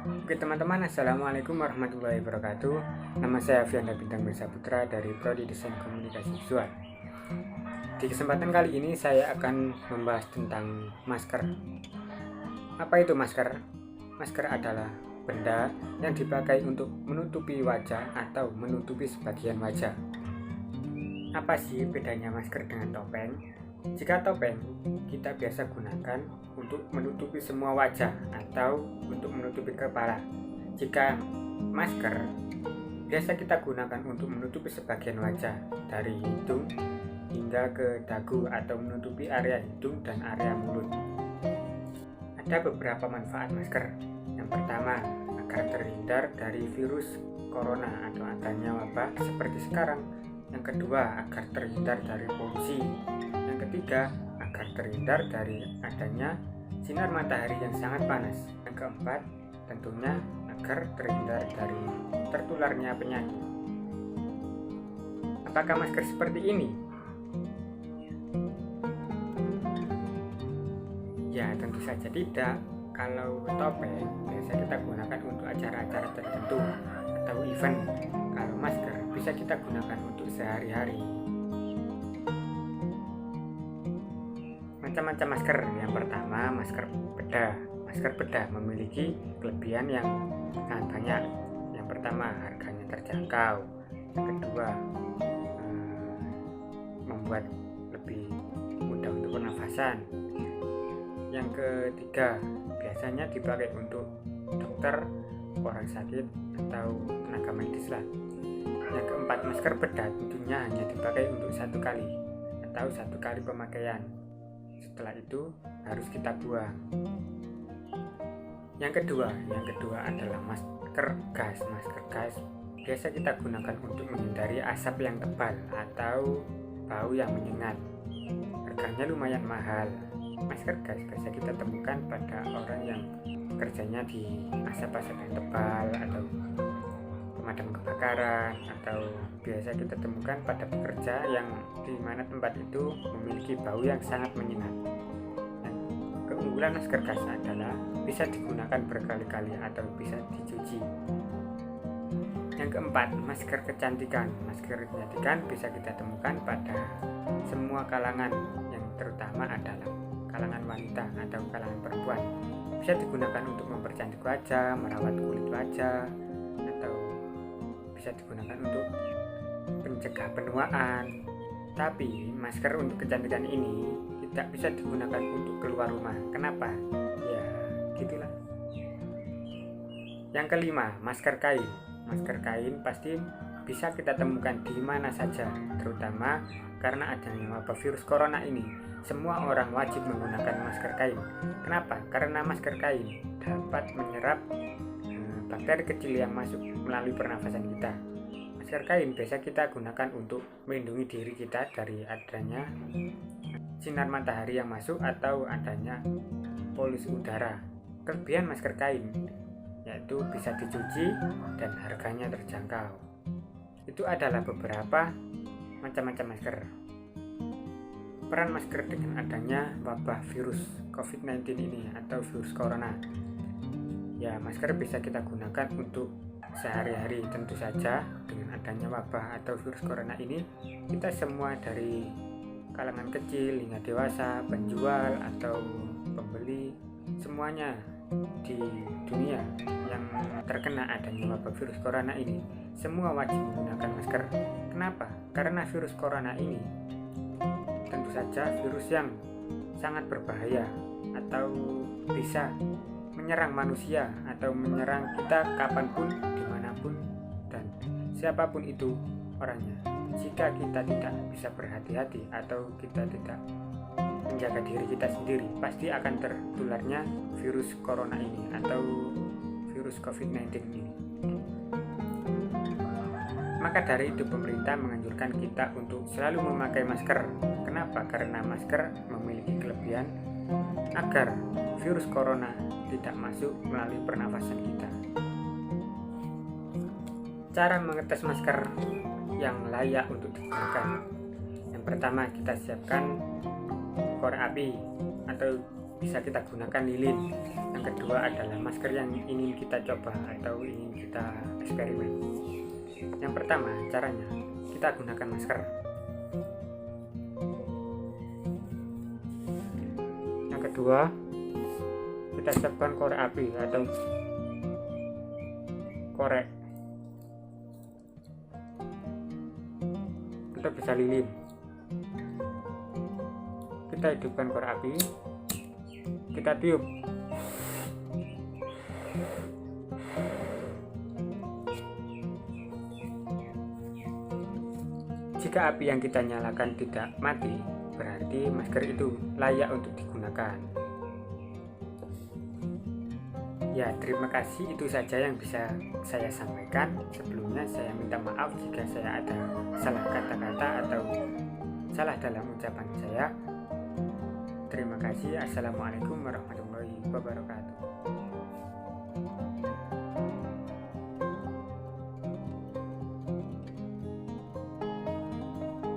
Oke teman-teman, assalamualaikum warahmatullahi wabarakatuh. Nama saya Fianda Bintang Putra dari Prodi Desain Komunikasi Visual. Di kesempatan kali ini saya akan membahas tentang masker. Apa itu masker? Masker adalah benda yang dipakai untuk menutupi wajah atau menutupi sebagian wajah. Apa sih bedanya masker dengan topeng? Jika topeng kita biasa gunakan untuk menutupi semua wajah atau untuk menutupi kepala. Jika masker biasa kita gunakan untuk menutupi sebagian wajah dari hidung hingga ke dagu atau menutupi area hidung dan area mulut. Ada beberapa manfaat masker. Yang pertama, agar terhindar dari virus corona atau adanya wabah seperti sekarang. Yang kedua, agar terhindar dari polusi. Yang ketiga, agar terhindar dari adanya sinar matahari yang sangat panas. Yang keempat, tentunya agar terhindar dari tertularnya penyakit. Apakah masker seperti ini? Ya, tentu saja tidak. Kalau topeng biasa kita gunakan untuk acara-acara tertentu atau event. Kalau masker bisa kita gunakan untuk sehari-hari. Macam-macam masker. Yang pertama, masker bedah. Masker bedah memiliki kelebihan yang sangat banyak. Yang pertama, harganya terjangkau. Yang kedua, membuat lebih mudah untuk pernafasan. Yang ketiga, biasanya dipakai untuk dokter, orang sakit, atau tenaga medis lah. Yang keempat, masker bedah tentunya hanya dipakai untuk satu kali atau satu kali pemakaian. Setelah itu harus kita buang. Yang kedua adalah masker gas. Masker gas biasa kita gunakan untuk menghindari asap yang tebal atau bau yang menyengat. Harganya lumayan mahal. Masker gas biasa kita temukan pada orang yang kerjanya di asap-asap yang tebal atau pemadam kebakaran, atau biasa kita temukan pada pekerja yang di mana tempat itu memiliki bau yang sangat menyengat. Keunggulan masker gas adalah bisa digunakan berkali-kali atau bisa dicuci. Yang keempat, masker kecantikan. Masker kecantikan bisa kita temukan pada semua kalangan, yang terutama adalah kalangan wanita atau kalangan perempuan. Bisa digunakan untuk mempercantik wajah, merawat kulit wajah, atau bisa digunakan untuk pencegah penuaan. Tapi masker untuk kecantikan ini tidak bisa digunakan untuk keluar rumah. Kenapa? Ya, gitulah. Yang kelima, masker kain. Masker kain pasti bisa kita temukan di mana saja, terutama karena adanya wabah virus corona ini. Semua orang wajib menggunakan masker kain. Kenapa? Karena masker kain dapat menyerap bakteri kecil yang masuk melalui pernafasan kita. Masker kain biasa kita gunakan untuk melindungi diri kita dari adanya sinar matahari yang masuk atau adanya polusi udara. Kelebihan masker kain yaitu bisa dicuci dan harganya terjangkau. Itu adalah beberapa macam-macam masker. Peran masker dengan adanya wabah virus COVID-19 ini atau virus corona. Ya, masker bisa kita gunakan untuk sehari-hari. Tentu saja dengan adanya wabah atau virus corona ini, kita semua dari kalangan kecil hingga dewasa, penjual atau pembeli, semuanya di dunia yang terkena adanya wabah virus corona ini, semua wajib menggunakan masker. Kenapa? Karena virus corona ini tentu saja virus yang sangat berbahaya atau bisa menyerang manusia atau menyerang kita kapanpun, dimanapun, dan siapapun itu orangnya. Jika kita tidak bisa berhati-hati atau kita tidak menjaga diri kita sendiri, pasti akan tertularnya virus corona ini atau virus COVID-19 ini. Maka dari itu pemerintah menganjurkan kita untuk selalu memakai masker. Kenapa? Karena masker memiliki kelebihan agar virus corona tidak masuk melalui pernafasan kita. Cara mengetes masker yang layak untuk digunakan. Yang pertama, kita siapkan korek api atau bisa kita gunakan lilin. Yang kedua adalah masker yang ingin kita coba atau ingin kita eksperimen. Yang pertama, caranya kita gunakan masker. Yang kedua, kita siapkan korek api atau korek. Kita bisa lilin. Kita hidupkan korek api, kita tiup. Jika api yang kita nyalakan tidak mati, berarti masker itu layak untuk digunakan. Ya, terima kasih, itu saja yang bisa saya sampaikan. Sebelumnya saya minta maaf jika saya ada salah kata-kata atau salah dalam ucapan saya. Terima kasih. Assalamualaikum warahmatullahi wabarakatuh.